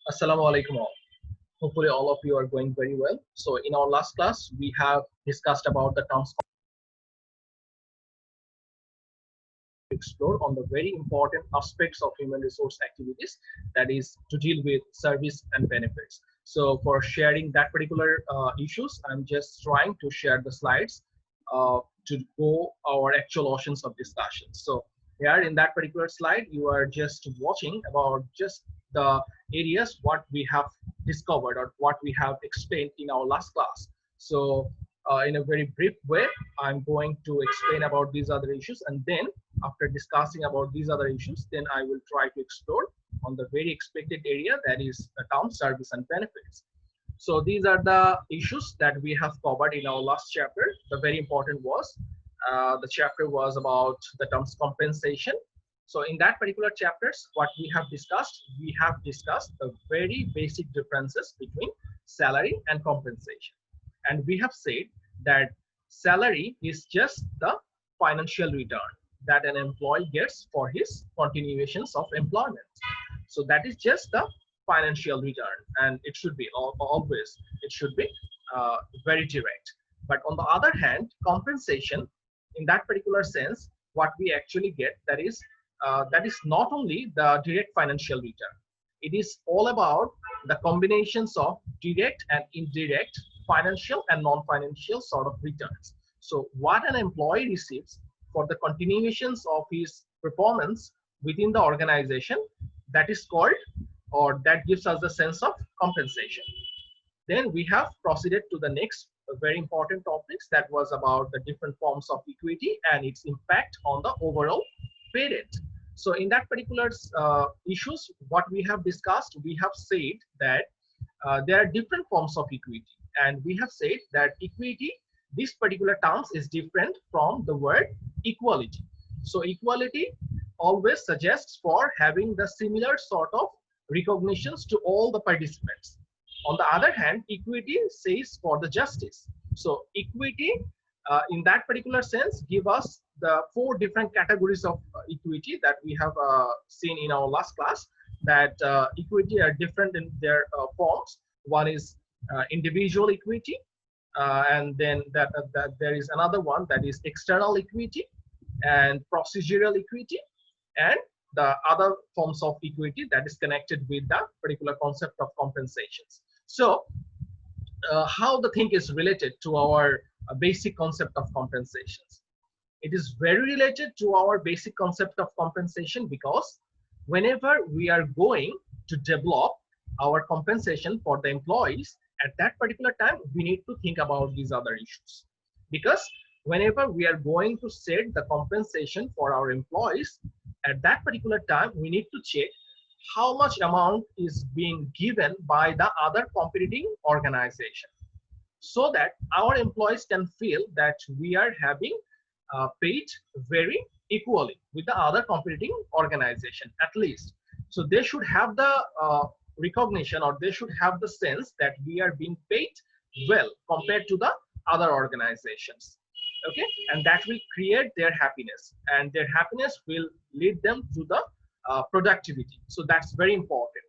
Assalamu alaikum all. Hopefully all of you are going very well. So in our last class, we have discussed about the terms to explore on the very important aspects of human resource activities, that is to deal with service and benefits. So for sharing that particular issues, I'm just trying to share the slides to go our actual oceans of discussion. So here in that particular slide, you are just watching about just the areas what we have discovered or what we have explained in our last class. So in a very brief way, I'm going to explain about these other issues, and then after discussing about these other issues, then I will try to explore on the very expected area, that is the term service and benefits. So these are the issues that we have covered in our last chapter. The very important was the chapter was about the terms compensation. So in that particular chapters, what we have discussed the very basic differences between salary and compensation. And we have said that salary is just the financial return that an employee gets for his continuations of employment. So that is just the financial return, and it should be always, it should be very direct. But on the other hand, compensation in that particular sense, what we actually get, that is not only the direct financial return. It is all about the combinations of direct and indirect financial and non-financial sort of returns. So what an employee receives for the continuations of his performance within the organization, that is called, or that gives us the sense of compensation. Then we have proceeded to the next very important topics, that was about the different forms of equity and its impact on the overall pay rate. So in that particular issues, what we have discussed, we have said that there are different forms of equity, and we have said that equity, this particular terms is different from the word equality. So equality always suggests for having the similar sort of recognitions to all the participants. On the other hand, equity says for the justice. So equity in that particular sense give us the four different categories of equity that we have seen in our last class, that equity are different in their forms. One is individual equity, and then that there is another one, that is external equity and procedural equity, and the other forms of equity that is connected with the particular concept of compensations. So how the thing is related to our basic concept of compensations. It is very related to our basic concept of compensation, because whenever we are going to develop our compensation for the employees, at that particular time, we need to think about these other issues. Because whenever we are going to set the compensation for our employees, at that particular time, we need to check how much amount is being given by the other competing organization, so that our employees can feel that we are having paid very equally with the other competing organization at least. So they should have the recognition, or they should have the sense that we are being paid well compared to the other organizations. Okay, and that will create their happiness, and their happiness will lead them to the productivity. So that's very important.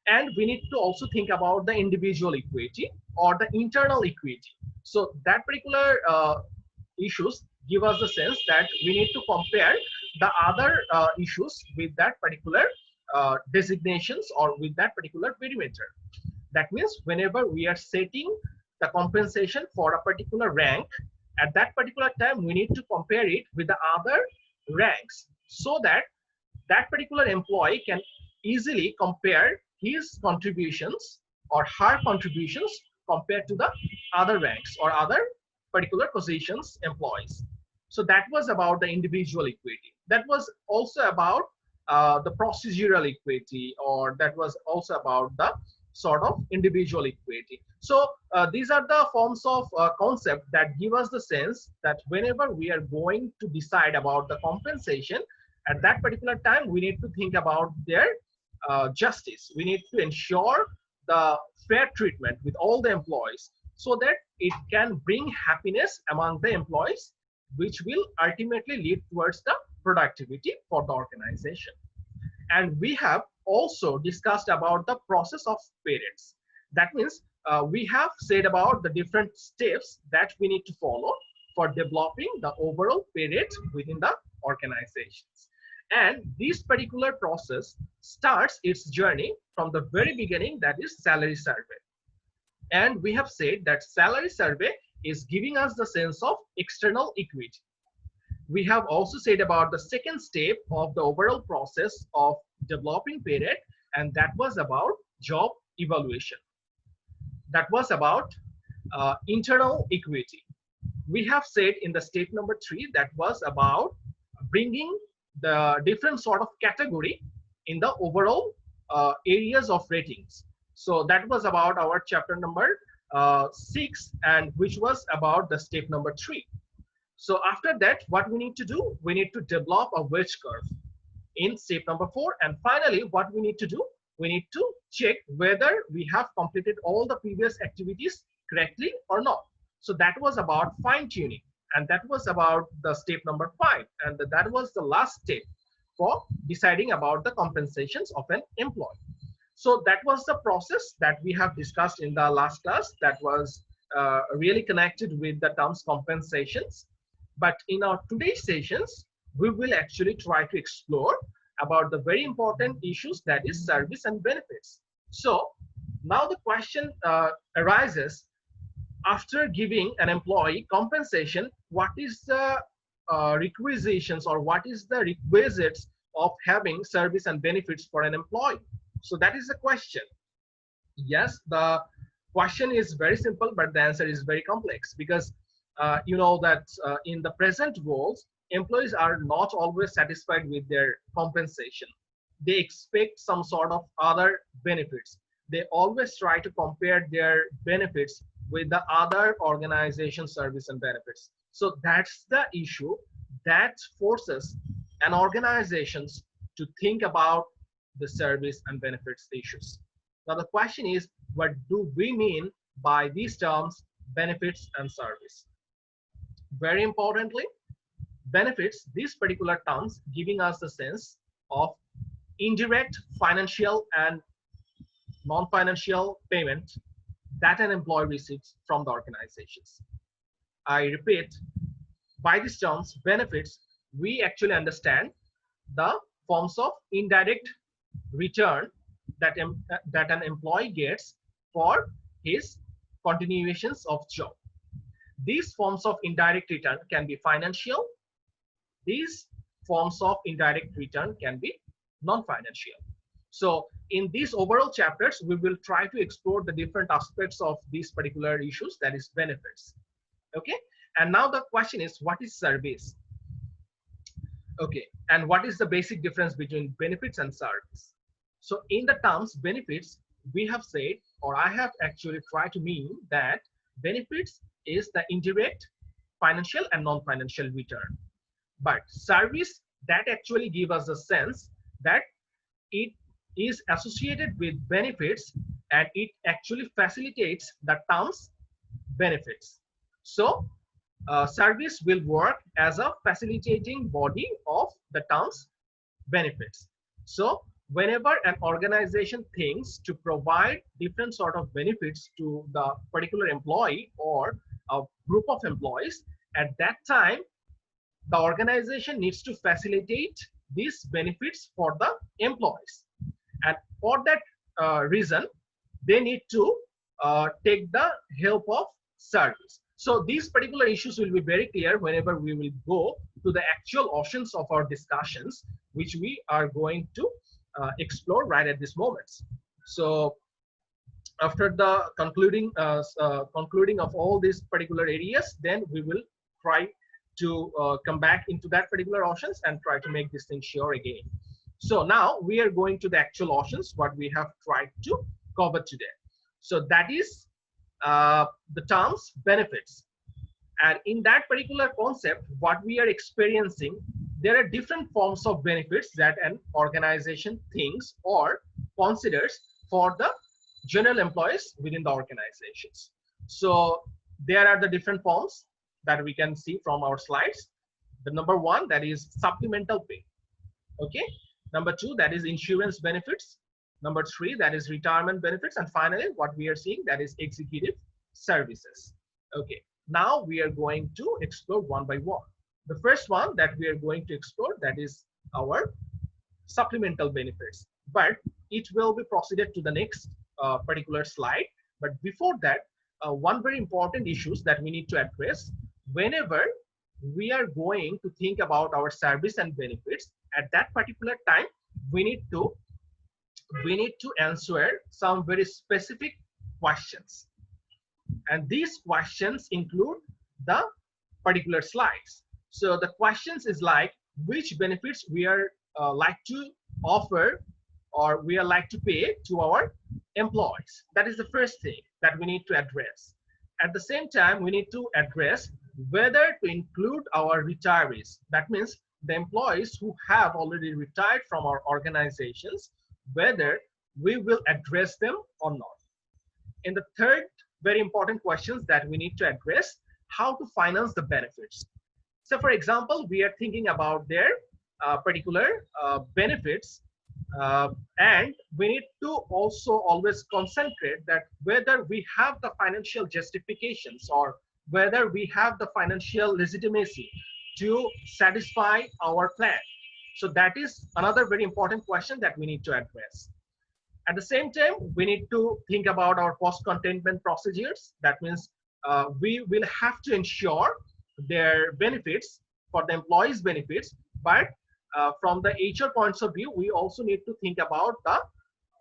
And we need to also think about the individual equity or the internal equity. So that particular issues give us the sense that we need to compare the other issues with that particular designations or with that particular perimeter. That means whenever we are setting the compensation for a particular rank, at that particular time, we need to compare it with the other ranks, so that that particular employee can easily compare his contributions or her contributions compared to the other ranks or other particular positions employees. So that was about the individual equity. That was also about the procedural equity, or that was also about the sort of individual equity. So these are the forms of concept that give us the sense that whenever we are going to decide about the compensation, at that particular time, we need to think about their justice. We need to ensure the fair treatment with all the employees, so that it can bring happiness among the employees, which will ultimately lead towards the productivity for the organization. And we have also discussed about the process of pay rates. That means we have said about the different steps that we need to follow for developing the overall pay rate within the organizations. And this particular process starts its journey from the very beginning, that is salary survey. And we have said that salary survey is giving us the sense of external equity. We have also said about the second step of the overall process of developing pay rate, and that was about job evaluation. That was about internal equity. We have said in the step number 3 that was about bringing the different sort of category in the overall areas of ratings. So that was about our chapter number 6, and which was about the step number 3. So after that, what we need to do, we need to develop a wage curve in step number 4. And finally, what we need to do, we need to check whether we have completed all the previous activities correctly or not. So that was about fine tuning, and that was about the step number 5. And that was the last step for deciding about the compensations of an employee. So that was the process that we have discussed in the last class, that was really connected with the terms compensations. But in our today's sessions, we will actually try to explore about the very important issues, that is service and benefits. So now the question arises, after giving an employee compensation, what is the requisitions, or what is the requisites of having service and benefits for an employee? So that is the question. Yes, the question is very simple, but the answer is very complex, because you know that in the present world, employees are not always satisfied with their compensation. They expect some sort of other benefits. They always try to compare their benefits with the other organization service and benefits. So that's the issue that forces an organizations to think about the service and benefits issues. Now the question is, what do we mean by these terms, benefits and service? Very importantly, benefits, these particular terms giving us the sense of indirect financial and non-financial payment that an employee receives from the organizations. I repeat, by these terms, benefits, we actually understand the forms of indirect return that an employee gets for his continuations of job. These forms of indirect return can be financial. These forms of indirect return can be non-financial. So in these overall chapters, we will try to explore the different aspects of these particular issues, that is benefits. Okay, and now the question is, what is service? Okay, and what is the basic difference between benefits and service? So in the terms benefits, we have said, or I have actually tried to mean that benefits is the indirect financial and non-financial return. But service, that actually gives us a sense that it is associated with benefits, and it actually facilitates the terms benefits. So service will work as a facilitating body of the terms benefits. So whenever an organization thinks to provide different sort of benefits to the particular employee or a group of employees, at that time the organization needs to facilitate these benefits for the employees, and for that reason they need to take the help of service. So these particular issues will be very clear whenever we will go to the actual options of our discussions, which we are going to explore right at this moment. So after the concluding of all these particular areas, then we will try to come back into that particular options and try to make this thing sure again. So now we are going to the actual options, what we have tried to cover today. So that is the terms benefits. And in that particular concept, what we are experiencing, there are different forms of benefits that an organization thinks or considers for the general employees within the organizations. So there are the different forms that we can see from our slides. The number one, that is supplemental pay. Okay, Number two, that is insurance benefits. Number three, that is retirement benefits. And finally, what we are seeing, that is executive services. Okay, now we are going to explore one by one. The first one that we are going to explore, that is our supplemental benefits, but it will be proceeded to the next particular slide. But before that, one very important issues that we need to address whenever we are going to think about our service and benefits at that particular time, we need to answer some very specific questions, and these questions include the particular slides. So the questions is like, which benefits we are like to offer or we are like to pay to our employees. That is the first thing that we need to address. At the same time, we need to address whether to include our retirees. That means the employees who have already retired from our organizations, whether we will address them or not. In the third very important questions that we need to address, how to finance the benefits. So for example, we are thinking about their particular benefits, and we need to also always concentrate that whether we have the financial justifications or whether we have the financial legitimacy to satisfy our plan. So that is another very important question that we need to address. At the same time, we need to think about our cost containment procedures. That means we will have to ensure their benefits for the employees' benefits, but from the HR points of view, we also need to think about the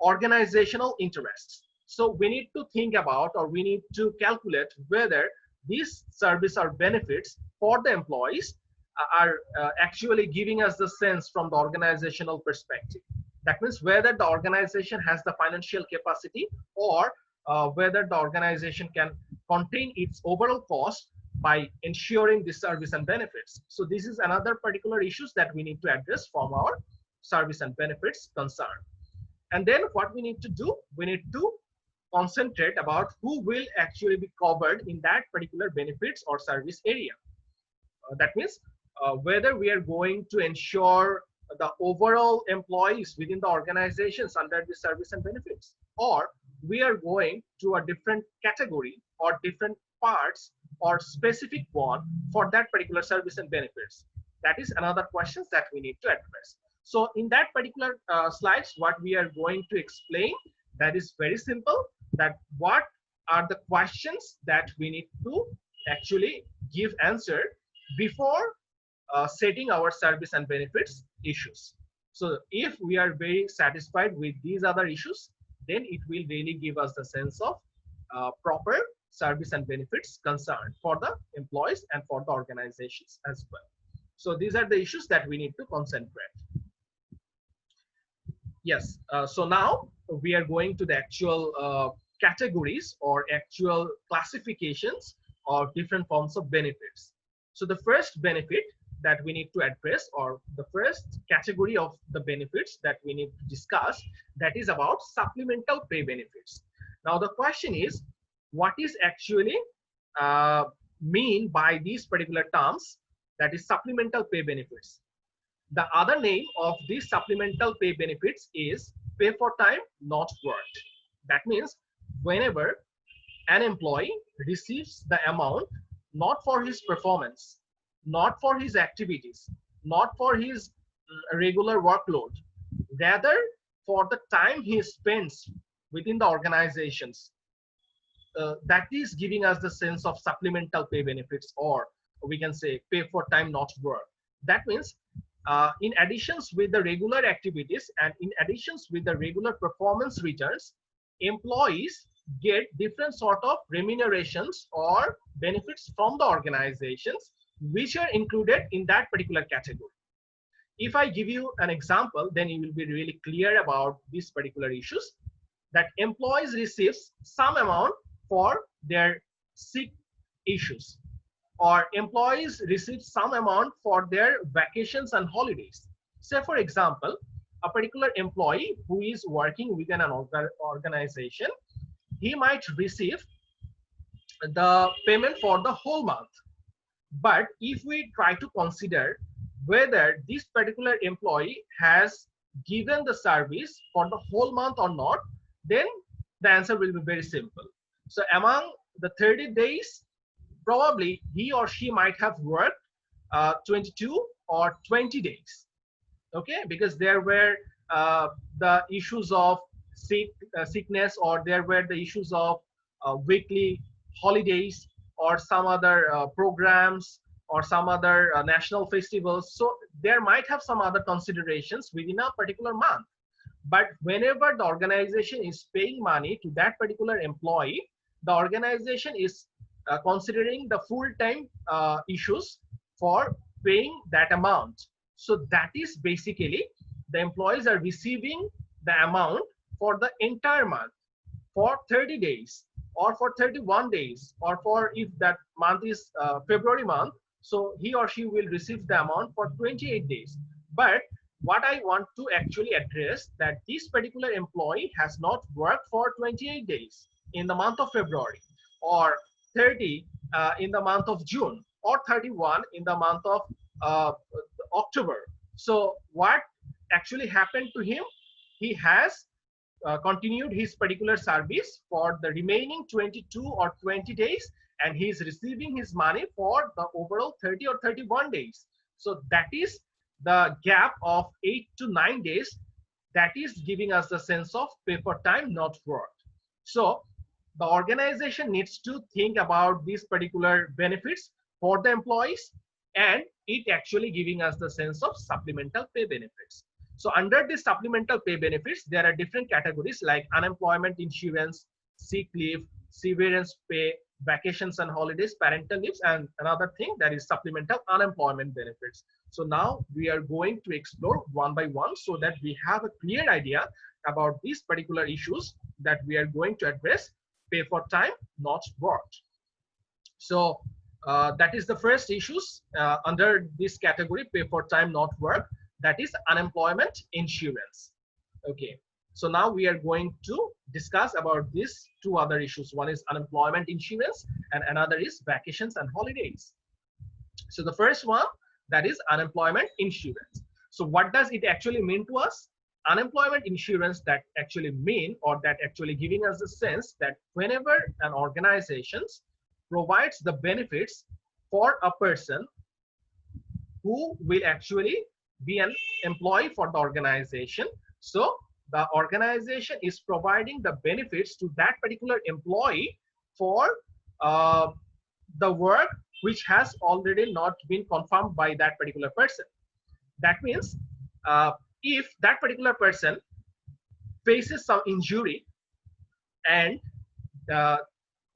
organizational interests. So we need to think about, or we need to calculate whether these service or benefits for the employees are actually giving us the sense from the organizational perspective. That means whether the organization has the financial capacity or whether the organization can contain its overall cost by ensuring the service and benefits. So this is another particular issues that we need to address from our service and benefits concern. And then what we need to do, we need to concentrate about who will actually be covered in that particular benefits or service area. That means whether we are going to ensure the overall employees within the organizations under the service and benefits, or we are going to a different category or different parts or specific one for that particular service and benefits. That is another questions that we need to address. So in that particular slides, what we are going to explain, that is very simple, that what are the questions that we need to actually give answer before setting our service and benefits issues. So if we are very satisfied with these other issues, then it will really give us the sense of proper service and benefits concern for the employees and for the organizations as well. So these are the issues that we need to concentrate. Yes, so now we are going to the actual categories or actual classifications of different forms of benefits. So the first benefit that we need to address, or the first category of the benefits that we need to discuss, that is about supplemental pay benefits. Now the question is, what is actually mean by these particular terms, that is supplemental pay benefits? The other name of these supplemental pay benefits is pay for time not worked. That means whenever an employee receives the amount not for his performance, not for his activities, not for his regular workload, rather for the time he spends within the organizations, that is giving us the sense of supplemental pay benefits, or we can say pay for time not work. That means in additions with the regular activities and in additions with the regular performance returns, employees get different sort of remunerations or benefits from the organizations which are included in that particular category. If I give you an example, then you will be really clear about these particular issues, that employees receive some amount for their sick issues, or employees receive some amount for their vacations and holidays. Say for example, a particular employee who is working within an organization, he might receive the payment for the whole month. But if we try to consider whether this particular employee has given the service for the whole month or not, then the answer will be very simple. So among the 30 days, probably he or she might have worked 22 or 20 days. Okay, because there were the issues of sickness, or there were the issues of weekly holidays, or some other programs, or some other national festivals. So there might have some other considerations within a particular month. But whenever the organization is paying money to that particular employee, the organization is considering the full-time issues for paying that amount. So that is basically the employees are receiving the amount for the entire month, for 30 days, or for 31 days, or for, if that month is February month, so he or she will receive the amount for 28 days. But what I want to actually address, that this particular employee has not worked for 28 days in the month of February, or 30 in the month of June, or 31 in the month of October. So what actually happened to him? He has continued his particular service for the remaining 22 or 20 days, and he is receiving his money for the overall 30 or 31 days. So that is the gap of 8 to 9 days, that is giving us the sense of pay for time not worked. So the organization needs to think about these particular benefits for the employees, and it actually giving us the sense of supplemental pay benefits. So under these supplemental pay benefits, there are different categories like unemployment insurance, sick leave, severance pay, vacations and holidays, parental leaves, and another thing, that is supplemental unemployment benefits. So now we are going to explore one by one, so that we have a clear idea about these particular issues that we are going to address: pay for time not worked. So that is the first issues under this category, pay for time not work, that is unemployment insurance. Okay, so now we are going to discuss about these two other issues. One is unemployment insurance, and another is vacations and holidays. So the first one, that is unemployment insurance. So what does it actually mean to us? Unemployment insurance, that actually mean, or that actually giving us the sense that whenever an organization provides the benefits for a person who will actually be an employee for the organization, so the organization is providing the benefits to that particular employee for the work which has already not been confirmed by that particular person. That means if that particular person faces some injury, and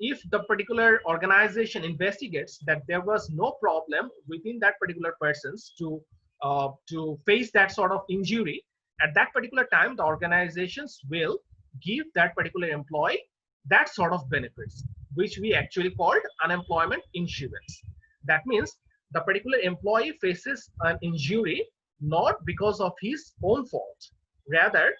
if the particular organization investigates that there was no problem within that particular person's to face that sort of injury, at that particular time the organizations will give that particular employee that sort of benefits, which we actually called unemployment insurance. That means the particular employee faces an injury not because of his own fault, rather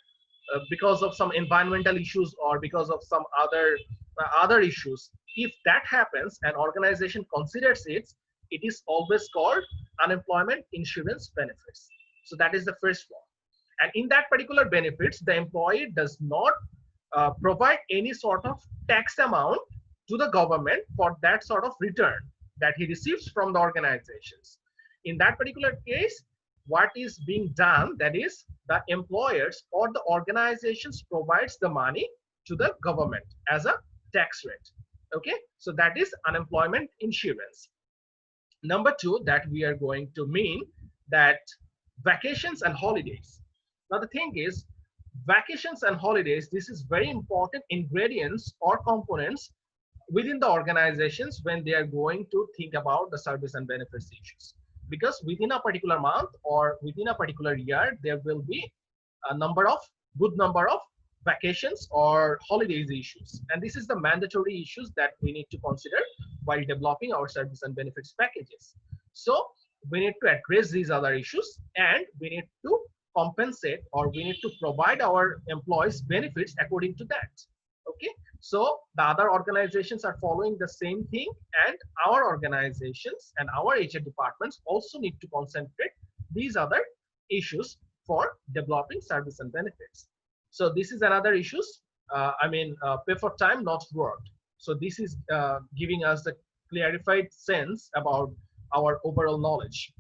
because of some environmental issues, or because of some other issues. If that happens, an organization considers it, it is always called unemployment insurance benefits. So that is the first one. And in that particular benefits, the employee does not provide any sort of tax amount to the government for that sort of return that he receives from the organizations. In that particular case, what is being done, that is the employers or the organizations provides the money to the government as a tax rate. Okay, so that is unemployment insurance. Number two, that we are going to mean that vacations and holidays. Now the thing is, vacations and holidays, this is very important ingredients or components within the organizations when they are going to think about the service and benefits issues. Because within a particular month or within a particular year, there will be a good number of vacations or holidays issues. And this is the mandatory issues that we need to consider while developing our service and benefits packages. So we need to address these other issues, and we need to compensate, or we need to provide our employees benefits according to that. Okay, so the other organizations are following the same thing, and our organizations and our HR departments also need to concentrate these other issues for developing service and benefits. So this is another issues. Pay for time not worked. So this is giving us the clarified sense about our overall knowledge.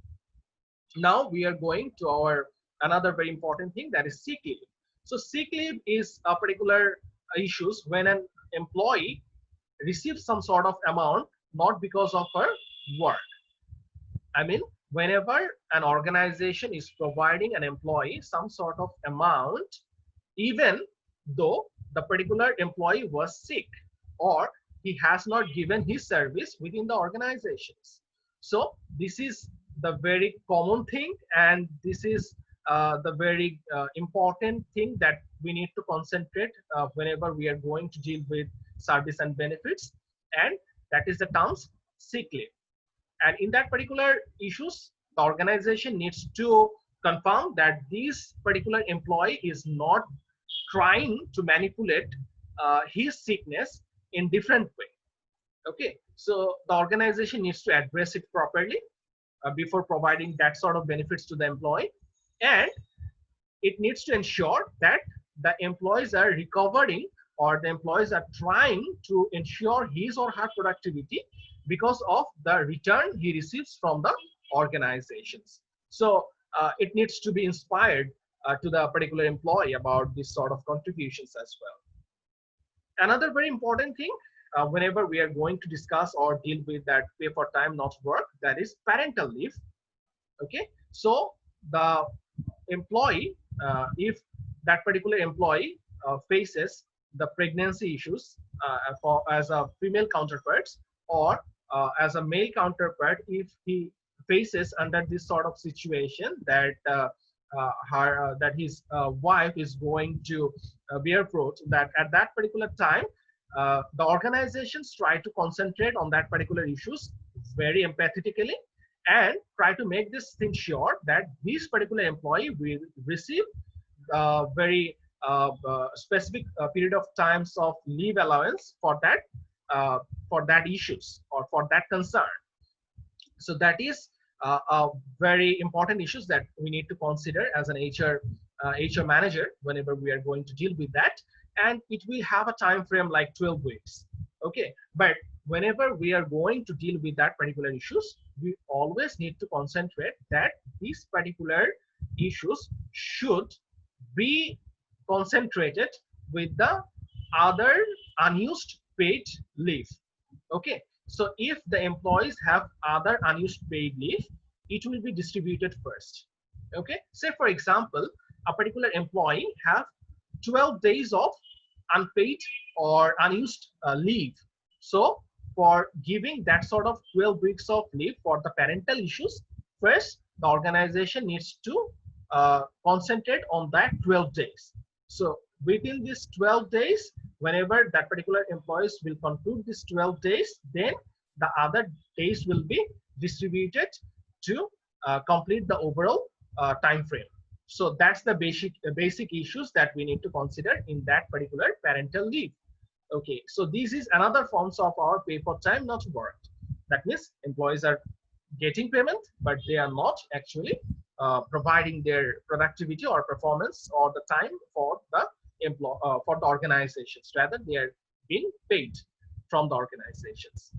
Now we are going to our another very important thing, that is sick leave. So sick leave is a particular issues when an employee receives some sort of amount not because of her work. I mean, whenever an organization is providing an employee some sort of amount, even though the particular employee was sick or he has not given his service within the organizations. So this is the very common thing, and this is the very important thing that we need to concentrate whenever we are going to deal with service and benefits, and that is the terms sick leave. And in that particular issues, the organization needs to confirm that this particular employee is not trying to manipulate his sickness in different way. Okay, so the organization needs to address it properly before providing that sort of benefits to the employee, and it needs to ensure that the employees are recovering, or the employees are trying to ensure his or her productivity because of the return he receives from the organizations. So it needs to be inspired to the particular employee about this sort of contributions as well. Another very important thing whenever we are going to discuss or deal with that pay for time not work, that is parental leave. Okay, so the employee, if that particular employee faces the pregnancy issues as a female counterparts, or as a male counterpart, if he faces under this sort of situation that that his wife is going to bear fruit, that at that particular time the organizations try to concentrate on that particular issues very empathetically, and try to make this thing sure that this particular employee will receive very specific period of times of leave allowance for that issues or for that concern. So that is a very important issues that we need to consider as an HR manager whenever we are going to deal with that, and it will have a time frame like 12 weeks. Okay, but whenever we are going to deal with that particular issues, we always need to concentrate that these particular issues should be concentrated with the other unused paid leave. Okay, so if the employees have other unused paid leave, it will be distributed first. Okay, say for example, a particular employee have 12 days of unpaid or unused leave. So for giving that sort of 12 weeks of leave for the parental issues, first the organization needs to concentrate on that 12 days. So within these 12 days, whenever that particular employees will conclude these 12 days, then the other days will be distributed to complete the overall time frame. So that's the basic issues that we need to consider in that particular parental leave. Okay, so this is another forms of our pay for time not worked. That means employees are getting payment, but they are not actually providing their productivity or performance or the time for the organizations. Rather, they are being paid from the organizations.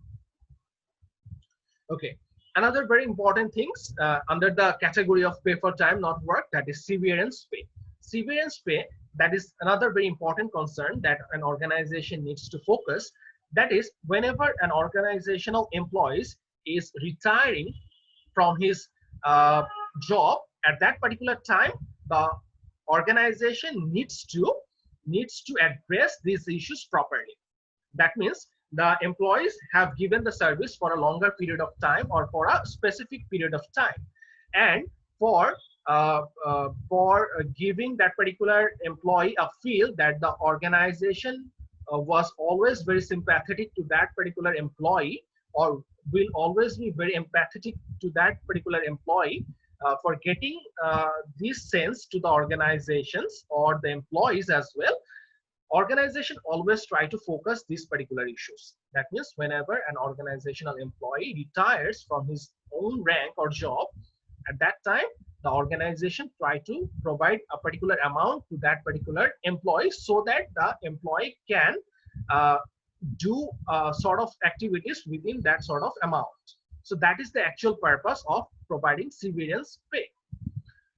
Okay, another very important things under the category of pay for time not work, that is severance pay. Severance pay, that is another very important concern that an organization needs to focus. That is, whenever an organizational employee is retiring from his job, at that particular time, the organization needs to address these issues properly. That means the employees have given the service for a longer period of time or for a specific period of time, and for giving that particular employee a feel that the organization was always very sympathetic to that particular employee, or will always be very empathetic to that particular employee, for getting this sense to the organizations or the employees as well. Organization always try to focus these particular issues. That means whenever an organizational employee retires from his own rank or job, at that time the organization try to provide a particular amount to that particular employee so that the employee can uh, do sort of activities within that sort of amount. So that is the actual purpose of providing severance pay.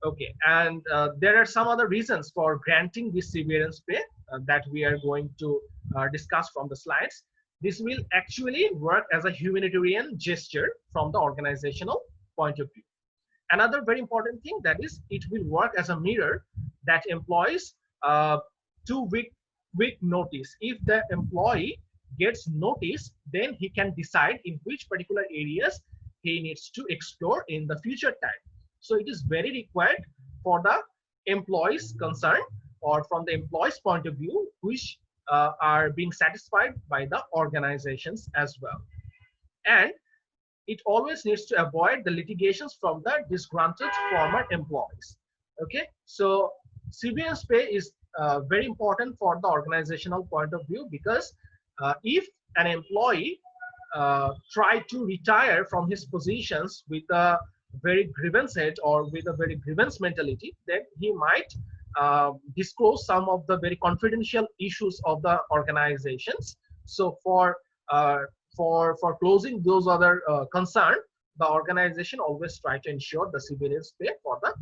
Okay, and there are some other reasons for granting this severance pay that we are going to discuss from the slides. This will actually work as a humanitarian gesture from the organizational point of view. Another very important thing, that is it will work as a mirror that employs 2 week notice. If the employee gets notice, then he can decide in which particular areas he needs to explore in the future time. So it is very required for the employees concerned, or from the employees point of view, which are being satisfied by the organizations as well. And it always needs to avoid the litigations from the disgruntled former employees. Okay, so severance pay is very important for the organizational point of view, because if an employee try to retire from his positions with a very grievance head or with a very grievance mentality, then he might disclose some of the very confidential issues of the organizations. So uh, for closing those other concern, the organization always try to ensure the severance pay for the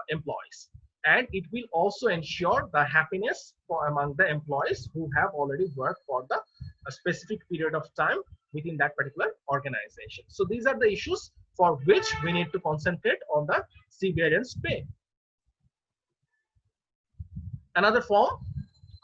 employees, and it will also ensure the happiness for among the employees who have already worked for the a specific period of time within that particular organization. So these are the issues for which we need to concentrate on the severance pay. Another form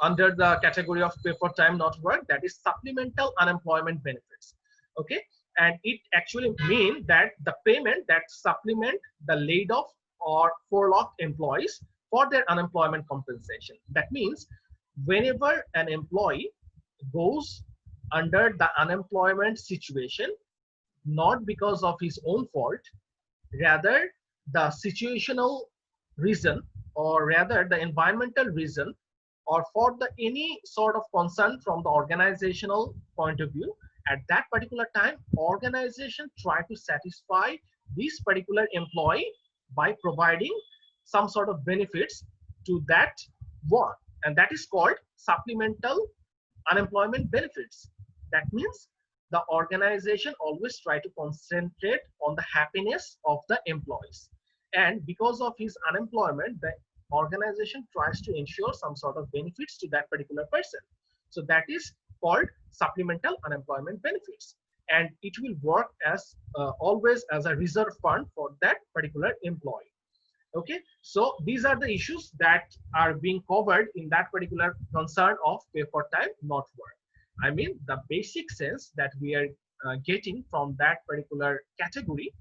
under the category of pay for time not work, that is supplemental unemployment benefits. Okay, and it actually means that the payment that supplement the laid off or furloughed employees for their unemployment compensation. That means whenever an employee goes under the unemployment situation, not because of his own fault, rather the situational reason, or rather the environmental reason, or for the any sort of concern from the organizational point of view, at that particular time organization try to satisfy this particular employee by providing some sort of benefits to that one, and that is called supplemental unemployment benefits. That means the organization always try to concentrate on the happiness of the employees, and because of his unemployment the organization tries to ensure some sort of benefits to that particular person. So that is called supplemental unemployment benefits, and it will work as always as a reserve fund for that particular employee. Okay, so these are the issues that are being covered in that particular concern of pay for time not work. I mean, the basic sense that we are getting from that particular category,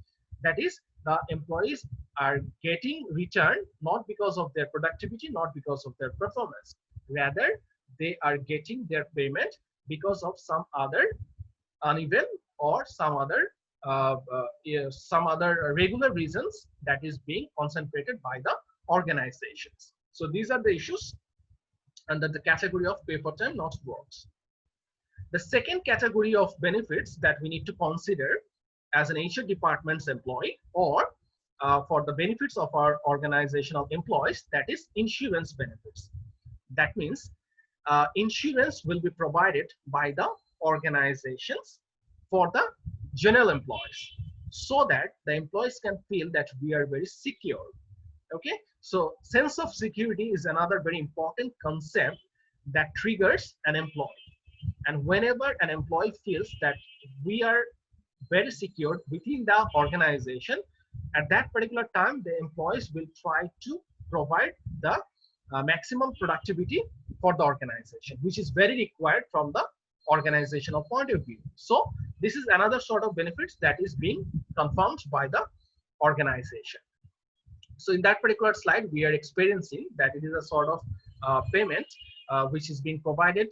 that is the employees are getting returned not because of their productivity, not because of their performance, rather they are getting their payment because of some other uneven or some other regular reasons that is being concentrated by the organizations. So these are the issues under the category of pay for time not works. The second category of benefits that we need to consider as an HR department's employee, or for the benefits of our organizational employees, that is insurance benefits. That means insurance will be provided by the organizations for the general employees, so that the employees can feel that we are very secure. Okay, so sense of security is another very important concept that triggers an employee, and whenever an employee feels that we are very secure within the organization, at that particular time the employees will try to provide the maximum productivity for the organization, which is very required from the organizational point of view. So this is another sort of benefits that is being confirmed by the organization. So in that particular slide we are experiencing that it is a sort of payment which is being provided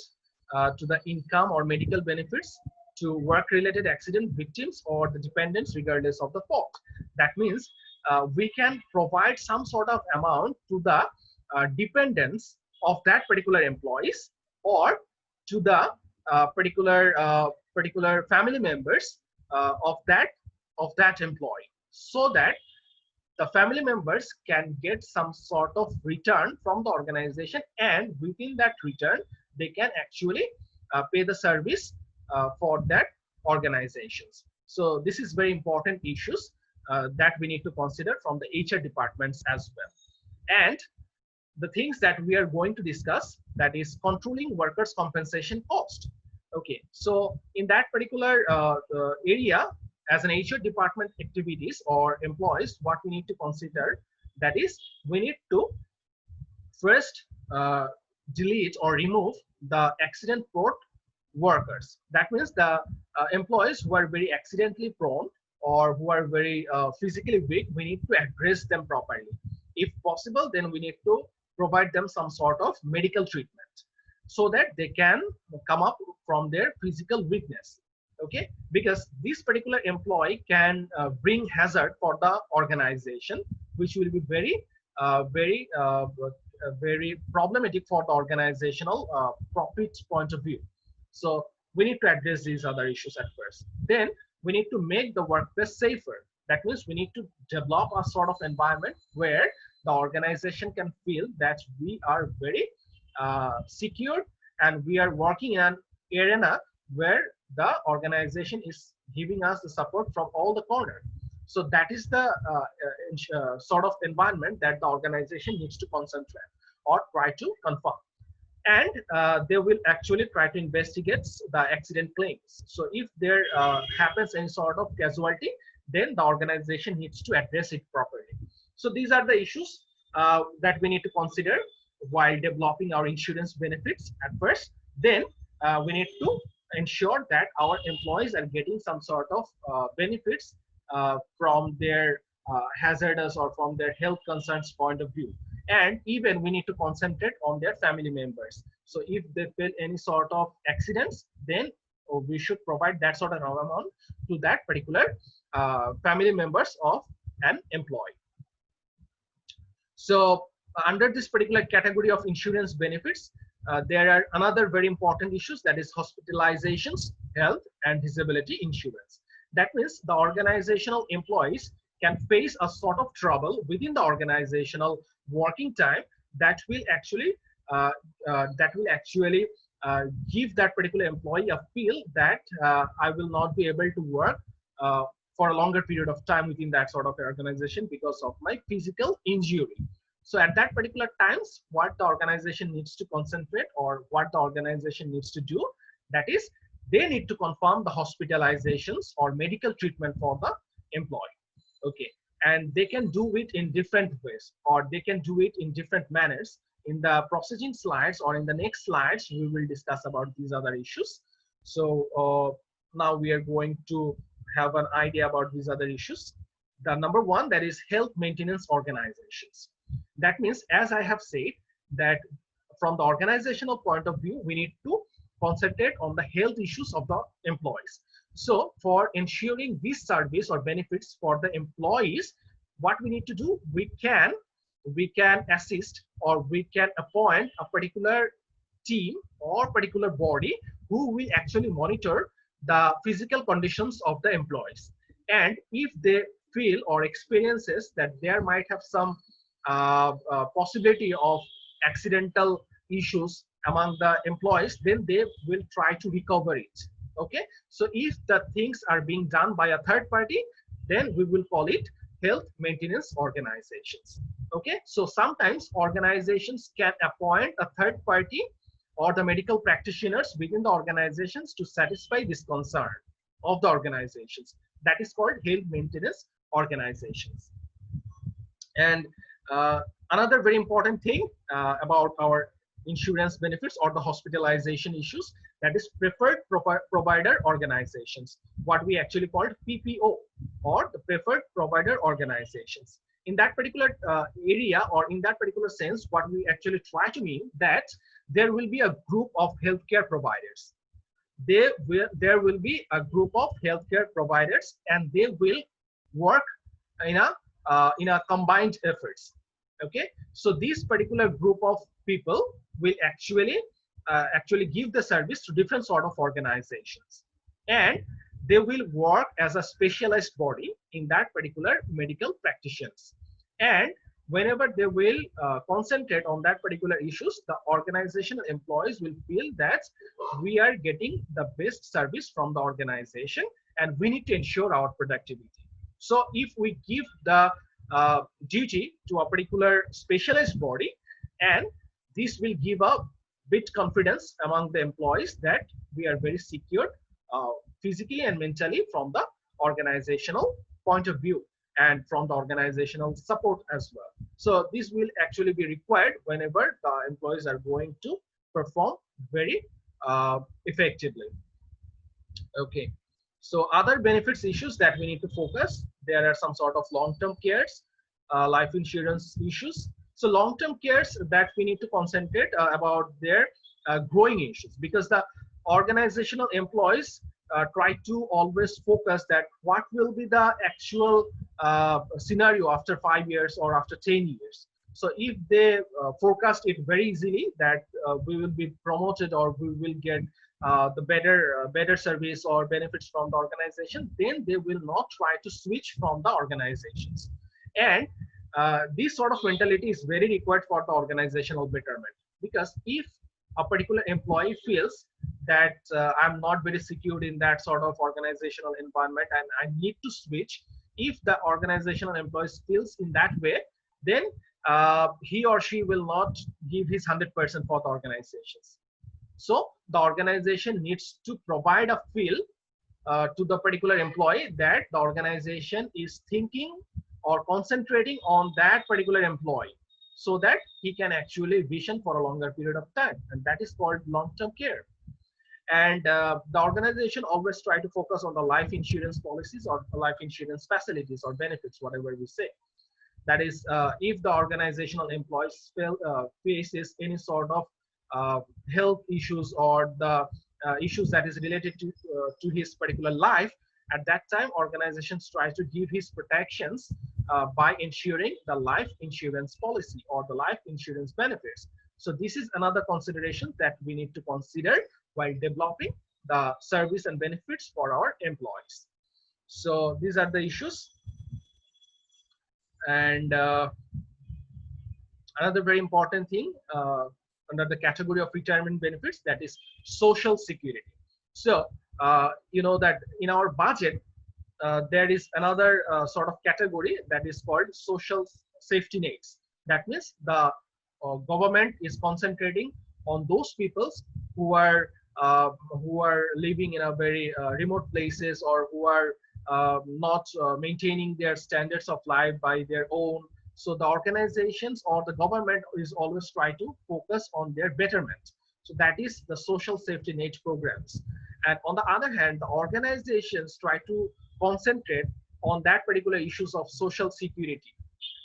to the income or medical benefits to work-related accident victims or the dependents regardless of the fault. That means we can provide some sort of amount to the dependents of that particular employees, or to the particular family members of that employee, so that the family members can get some sort of return from the organization, and within that return they can actually pay the service for that organizations. So this is very important issues that we need to consider from the HR departments as well. And the things that we are going to discuss, that is controlling workers compensation cost. Okay, so in that particular area, as an HR department activities or employees, what we need to consider, that is we need to first delete or remove the accident prone workers. That means the employees who are very accidentally prone or who are very physically weak, we need to address them properly. If possible, then we need to provide them some sort of medical treatment so that they can come up from their physical weakness. Okay, because this particular employee can bring hazard for the organization, which will be very problematic for the organizational profit point of view. So we need to address these other issues at first. Then we need to make the workplace safer. That means we need to develop a sort of environment where the organization can feel that we are very secure and we are working in an arena where the organization is giving us the support from all the corners. So that is the sort of environment that the organization needs to concentrate or try to confirm. And they will actually try to investigate the accident claims. So if there happens any sort of casualty, then the organization needs to address it properly. So these are the issues that we need to consider while developing our insurance benefits at first. Then we need to ensure that our employees are getting some sort of benefits from their hazardous or from their health concerns point of view. And even we need to concentrate on their family members. So if they feel any sort of accidents, then we should provide that sort of amount to that particular family members of an employee. So under this particular category of insurance benefits, there are another very important issues, that is hospitalizations, health and disability insurance. That means the organizational employees can face a sort of trouble within the organizational working time that will actually give that particular employee a feel that I will not be able to work for a longer period of time within that sort of organization because of my physical injury. So at that particular times, what the organization needs to concentrate or what the organization needs to do, that is they need to confirm the hospitalizations or medical treatment for the employee. Okay, and they can do it in different ways or they can do it in different manners. In the processing slides or in the next slides, we will discuss about these other issues. So now we are going to have an idea about these other issues. The number one, that is health maintenance organizations. That means, as I have said, that from the organizational point of view, we need to concentrate on the health issues of the employees. So for ensuring this service or benefits for the employees, what we need to do, we can assist or we can appoint a particular team or particular body who will actually monitor the physical conditions of the employees. And if they feel or experiences that there might have some possibility of accidental issues among the employees, then they will try to recover it. Okay, so if the things are being done by a third party, then we will call it health maintenance organizations. Okay, so sometimes organizations can appoint a third party or the medical practitioners within the organizations to satisfy this concern of the organizations. That is called health maintenance organizations. And another very important thing about our insurance benefits or the hospitalization issues, that is preferred provider organizations, what we actually called PPO or the preferred provider organizations. In that particular area or in that particular sense, what we actually try to mean that there will be a group of healthcare providers. There will be a group of healthcare providers and they will work in a combined efforts. Okay, so this particular group of people will actually give the service to different sort of organizations, and they will work as a specialized body in that particular medical practitioners. And whenever they will concentrate on that particular issues, the organizational employees will feel that we are getting the best service from the organization and we need to ensure our productivity. So if we give the duty to a particular specialized body, and this will give a bit confidence among the employees that we are very secure uh, physically and mentally from the organizational point of view and from the organizational support as well. So this will actually be required whenever the employees are going to perform very effectively. Okay. So other benefits issues that we need to focus, there are some sort of long-term cares, life insurance issues. So long-term cares that we need to concentrate about their growing issues, because the organizational employees try to always focus that what will be the actual scenario after 5 years or after 10 years. So if they forecast it very easily that we will be promoted or we will get the better service or benefits from the organization, then they will not try to switch from the organizations. And this sort of mentality is very required for the organizational betterment, because if a particular employee feels that I'm not very secured in that sort of organizational environment and I need to switch, if the organizational employees feels in that way, then he or she will not give his 100% for the organizations. So the organization needs to provide a feel to the particular employee that the organization is thinking or concentrating on that particular employee, so that he can actually vision for a longer period of time, and that is called long-term care. And the organization always try to focus on the life insurance policies or life insurance facilities or benefits, whatever we say. That is, if the organizational employees faces any sort of health issues or the issues that is related to his particular life, at that time organizations try to give his protections by ensuring the life insurance policy or the life insurance benefits. So this is another consideration that we need to consider while developing the service and benefits for our employees. So these are the issues. And another very important thing under the category of retirement benefits, that is social security. So you know that in our budget there is another sort of category that is called social safety nets. That means the government is concentrating on those peoples who are living in a very remote places, or who are not maintaining their standards of life by their own. So the organizations or the government is always try to focus on their betterment. So that is the social safety net programs. And on the other hand, the organizations try to concentrate on that particular issues of social security.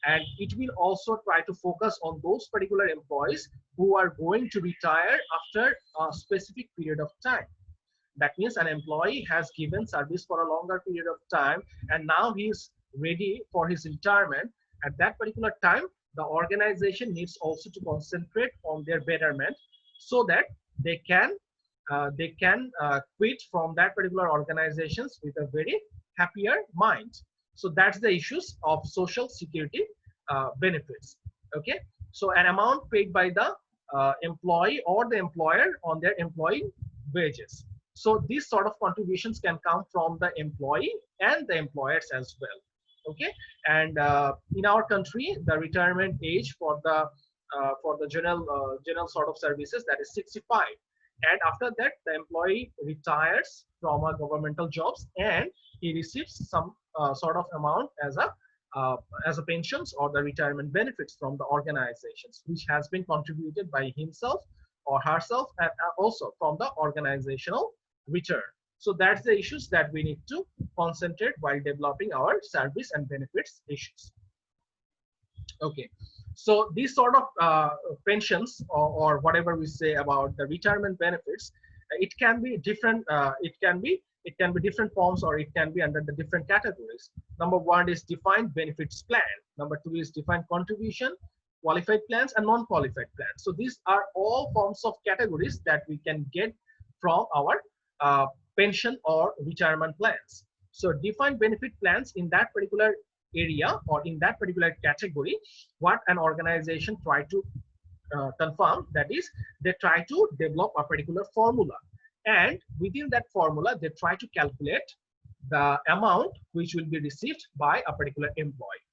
And it will also try to focus on those particular employees who are going to retire after a specific period of time. That means an employee has given service for a longer period of time and now he is ready for his retirement. At that particular time, the organization needs also to concentrate on their betterment, so that they can quit from that particular organizations with a very happier mind. So that's the issues of social security benefits. Okay, so an amount paid by the employee or the employer on their employee wages. So these sort of contributions can come from the employee and the employers as well. Okay, and in our country, the retirement age for the general sort of services, that is 65. And after that, the employee retires from a governmental jobs and he receives some sort of amount as a pensions or the retirement benefits from the organizations, which has been contributed by himself or herself, and also from the organizational return. So that's the issues that we need to concentrate while developing our service and benefits issues. Okay, so these sort of pensions, or whatever we say about the retirement benefits, it can be different. It can be different forms, or it can be under the different categories. Number one is defined benefits plan. Number two is defined contribution, qualified plans, and non-qualified plans. So these are all forms of categories that we can get from our pension or retirement plans. So defined benefit plans, in that particular area or in that particular category, what an organization try to confirm, that is, they try to develop a particular formula, and within that formula they try to calculate the amount which will be received by a particular employee.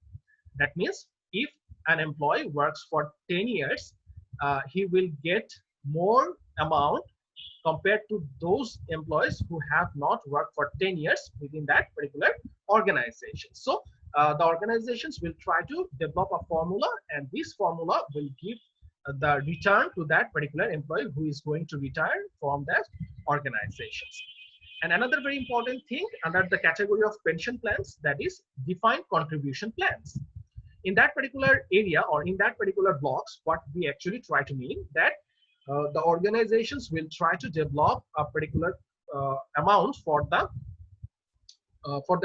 That means if an employee works for 10 years, he will get more amount compared to those employees who have not worked for 10 years within that particular organization. So the organizations will try to develop a formula, and this formula will give the return to that particular employee who is going to retire from that organizations. And another very important thing under the category of pension plans, that is defined contribution plans. In that particular area or in that particular blocks, what we actually try to mean that the organizations will try to develop a particular amount for the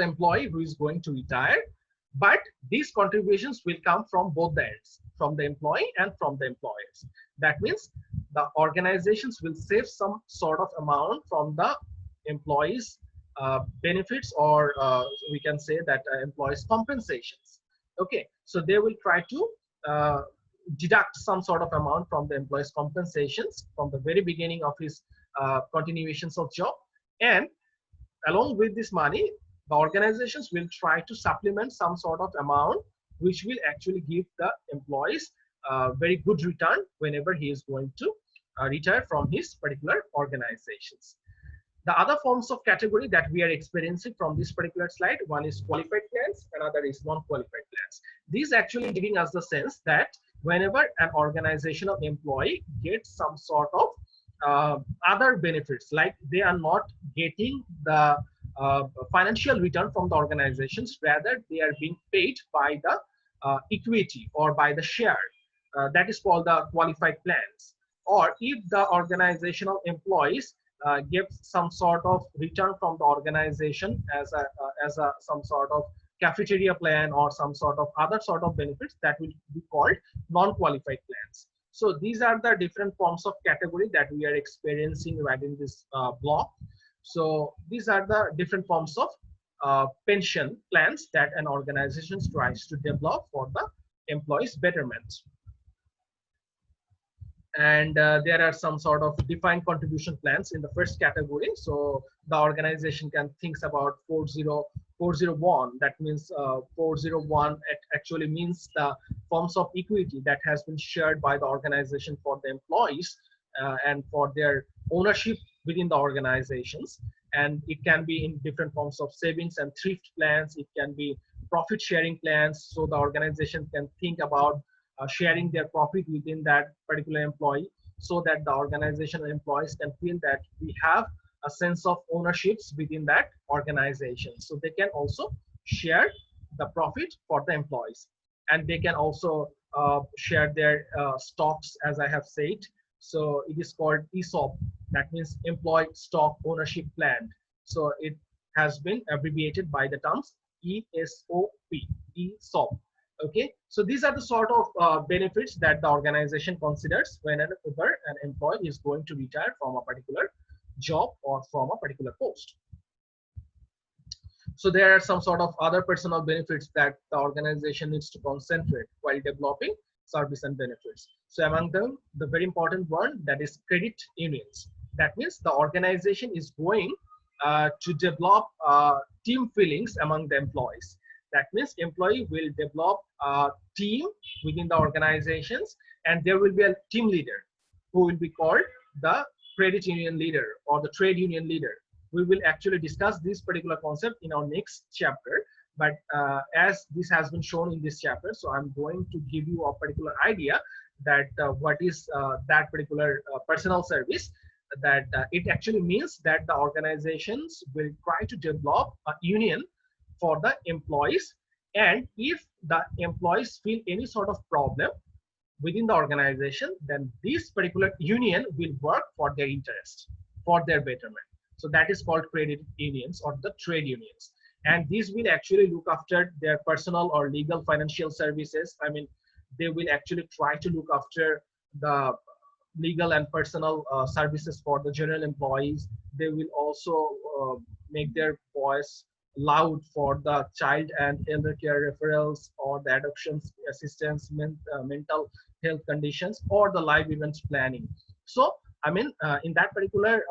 employee who is going to retire, but these contributions will come from both the ends, from the employee and from the employers. That means the organizations will save some sort of amount from the employees benefits, or we can say that employees compensations. Okay, so they will try to deduct some sort of amount from the employees compensations from the very beginning of his continuations of job, and along with this money the organizations will try to supplement some sort of amount which will actually give the employees very good return whenever he is going to retire from his particular organizations. The other forms of category that we are experiencing from this particular slide, one is qualified plans, another is non-qualified plans. These actually giving us the sense that whenever an organizational employee gets some sort of other benefits, like they are not getting the financial return from the organizations, rather they are being paid by the equity or by the share, that is called the qualified plans. Or if the organizational employees give some sort of return from the organization as a some sort of cafeteria plan or some sort of other sort of benefits, that will be called non-qualified plans. So these are the different forms of category that we are experiencing right in this block. So these are the different forms of pension plans that an organization tries to develop for the employees' betterment. And there are some sort of defined contribution plans in the first category. So the organization can think about 401. That means 401 actually means the forms of equity that has been shared by the organization for the employees and for their ownership within the organizations. And it can be in different forms of savings and thrift plans. It can be profit sharing plans. So the organization can think about sharing their profit within that particular employee, so that the organizational employees can feel that we have a sense of ownerships within that organization. So they can also share the profit for the employees, and they can also share their stocks, as I have said. So it is called ESOP, that means Employee Stock Ownership Plan. So it has been abbreviated by the terms ESOP, ESOP. Okay, so these are the sort of benefits that the organization considers whenever an employee is going to retire from a particular job or from a particular post. So there are some sort of other personal benefits that the organization needs to concentrate while developing service and benefits. So among them, the very important one, that is credit unions. That means the organization is going to develop team feelings among the employees. That means employee will develop a team within the organizations, and there will be a team leader who will be called the credit union leader or the trade union leader. We will actually discuss this particular concept in our next chapter, but as this has been shown in this chapter, so I'm going to give you a particular idea that what is that particular personal service. That it actually means that the organizations will try to develop a union for the employees, and if the employees feel any sort of problem within the organization, then this particular union will work for their interest, for their betterment. So that is called credit unions or the trade unions, and these will actually look after their personal or legal financial services. I mean, they will actually try to look after the legal and personal services for the general employees. They will also make their voice allowed for the child and elder care referrals or the adoption assistance, mental health conditions, or the live events planning. So I mean, in that particular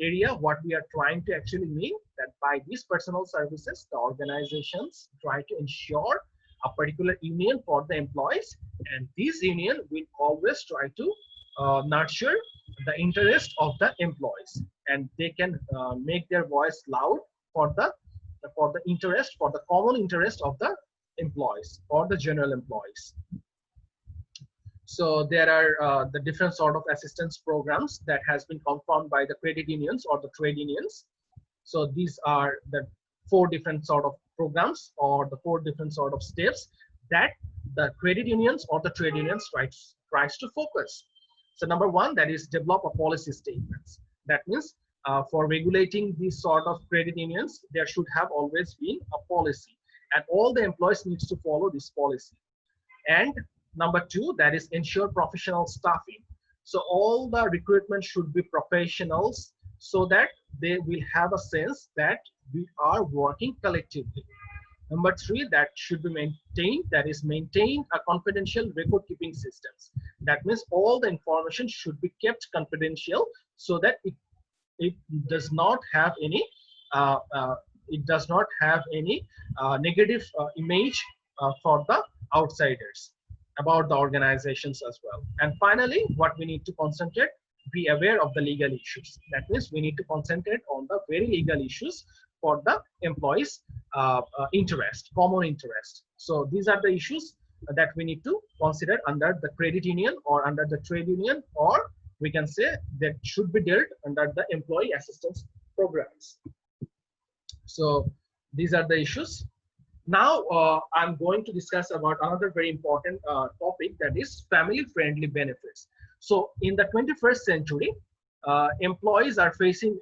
area, what we are trying to actually mean that by these personal services, the organizations try to ensure a particular union for the employees, and this union will always try to nurture the interest of the employees, and they can make their voice loud for the interest, for the common interest of the employees or the general employees. So there are the different sort of assistance programs that has been confirmed by the credit unions or the trade unions. So these are the four different sort of programs or the four different sort of steps that the credit unions or the trade unions tries to focus. So number one, that is develop a policy statements. That means for regulating these sort of credit unions, there should have always been a policy, and all the employees needs to follow this policy. And number two, that is ensure professional staffing. So all the recruitment should be professionals so that they will have a sense that we are working collectively. Number three, that should be maintained, that is maintain a confidential record keeping systems. That means all the information should be kept confidential so that it does not have any uh, uh, negative image for the outsiders about the organizations as well. And finally, what we need to concentrate, be aware of the legal issues. That means we need to concentrate on the very legal issues for the employees interest, common interest. So these are the issues that we need to consider under the credit union or under the trade union, or we can say that should be dealt under the employee assistance programs. So these are the issues. Now I'm going to discuss about another very important topic, that is family friendly benefits. So in the 21st century, employees are facing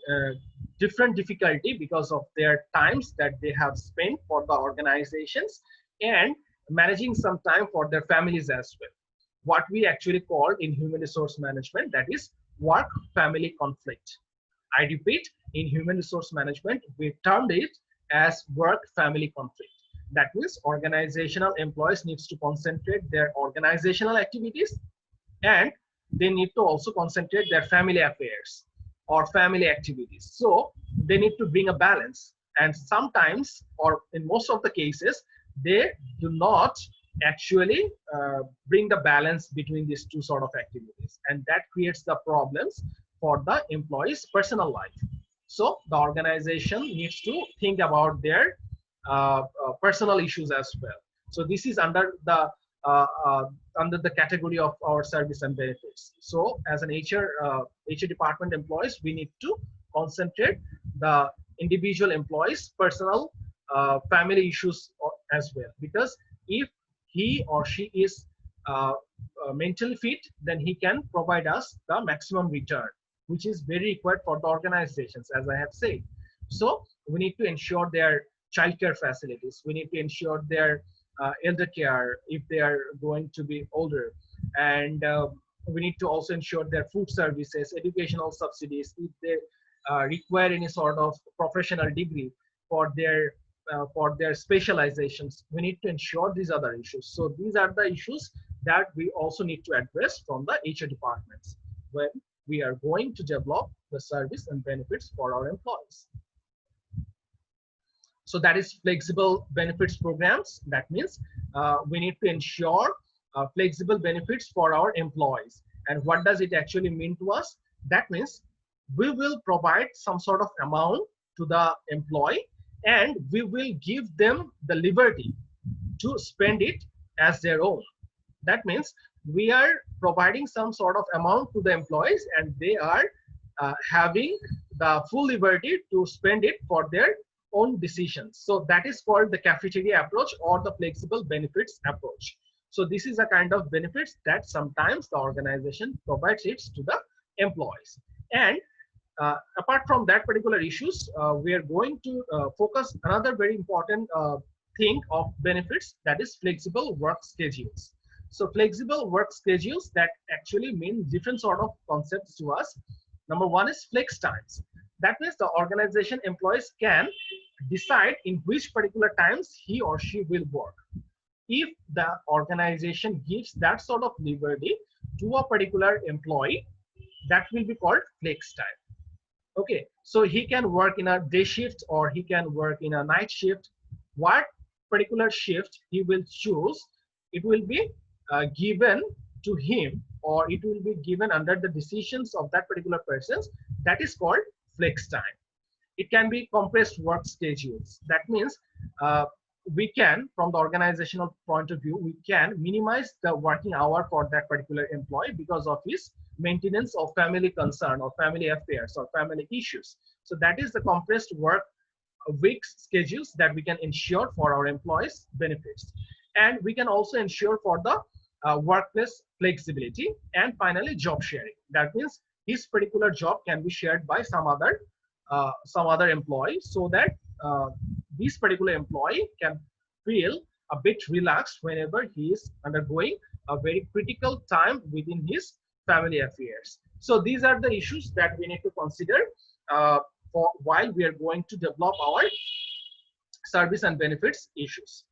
different difficulty because of their times that they have spent for the organizations and managing some time for their families as well. What we actually call in human resource management, that is work family conflict. I repeat, in human resource management, we termed it as work family conflict. That means organizational employees needs to concentrate their organizational activities, and they need to also concentrate their family affairs or family activities. So they need to bring a balance, and sometimes, or in most of the cases, they do not actually bring the balance between these two sort of activities, and that creates the problems for the employees personal life. So the organization needs to think about their personal issues as well. So this is uh, uh, under the category of our service and benefits. So as an HR department employees, we need to concentrate the individual employees personal family issues as well, because if he or she is mentally fit, then he can provide us the maximum return, which is very required for the organizations, as I have said. So we need to ensure their childcare facilities. We need to ensure their elder care if they are going to be older, and we need to also ensure their food services, educational subsidies if they require any sort of professional degree for their specializations. We need to ensure these other issues. So these are the issues that we also need to address from the HR departments when we are going to develop the service and benefits for our employees. So that is flexible benefits programs. That means we need to ensure flexible benefits for our employees. And what does it actually mean to us? That means we will provide some sort of amount to the employee, and we will give them the liberty to spend it as their own. That means we are providing some sort of amount to the employees, and they are having the full liberty to spend it for their own decisions. So that is called the cafeteria approach or the flexible benefits approach. So this is a kind of benefits that sometimes the organization provides it to the employees. And apart from that particular issues, we are going to focus another very important thing of benefits, that is flexible work schedules. So flexible work schedules that actually mean different sort of concepts to us. Number one is flex times. That means the organization employees can decide in which particular times he or she will work. If the organization gives that sort of liberty to a particular employee, that will be called flex time. Okay, so he can work in a day shift or he can work in a night shift. What particular shift he will choose, it will be given to him, or it will be given under the decisions of that particular persons. That is called flex time. It can be compressed work schedules. That means uh, we can, from the organizational point of view, we can minimize the working hour for that particular employee because of his maintenance of family concern or family affairs or family issues. So that is the compressed work week schedules that we can ensure for our employees benefits. And we can also ensure for the workplace flexibility. And finally, job sharing. That means his particular job can be shared by some other employee, so that this particular employee can feel a bit relaxed whenever he is undergoing a very critical time within his family affairs. So these are the issues that we need to consider for while we are going to develop our service and benefits issues.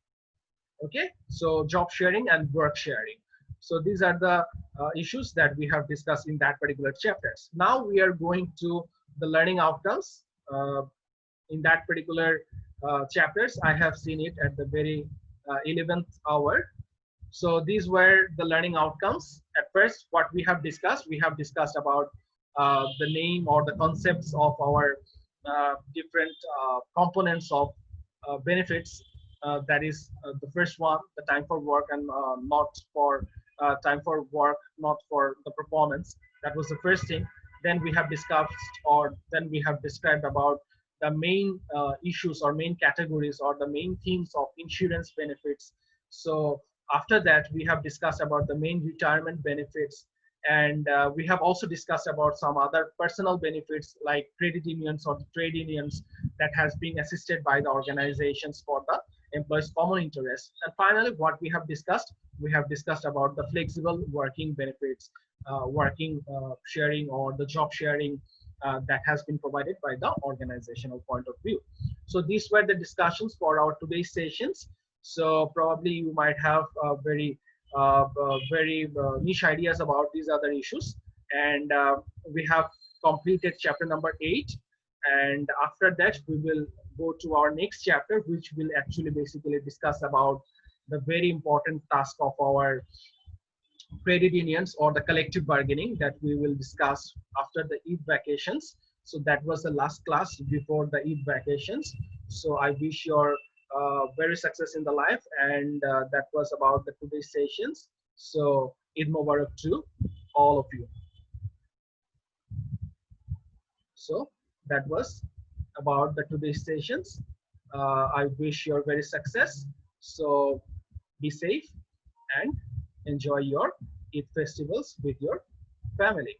Okay, so job sharing and work sharing. So these are the issues that we have discussed in that particular chapters. Now we are going to the learning outcomes. In that particular chapters, I have seen it at the very 11th hour. So these were the learning outcomes. At first, what we have discussed about the name or the concepts of our different components of benefits. That is the first one, the time for work and not for time for work, not for the performance. That was the first thing. Then we have discussed, or then we have described about the main issues or main categories or the main themes of insurance benefits. So after that, we have discussed about the main retirement benefits, and we have also discussed about some other personal benefits like credit unions or the trade unions that has been assisted by the organizations for the employees' common interest. And finally, what we have discussed about the flexible working benefits, working sharing or the job sharing that has been provided by the organizational point of view. So these were the discussions for our today's sessions. So probably you might have very niche ideas about these other issues. And we have completed chapter number 8. And after that, we will go to our next chapter, which will actually basically discuss about the very important task of our credit unions or the collective bargaining that we will discuss after the Eid vacations. So that was the last class before the Eid vacations. So I wish your very success in the life, and that was about the today's sessions. So Eid Mubarak to all of you. So that was about the today's sessions. I wish your very success. So be safe and enjoy your Eid festivals with your family.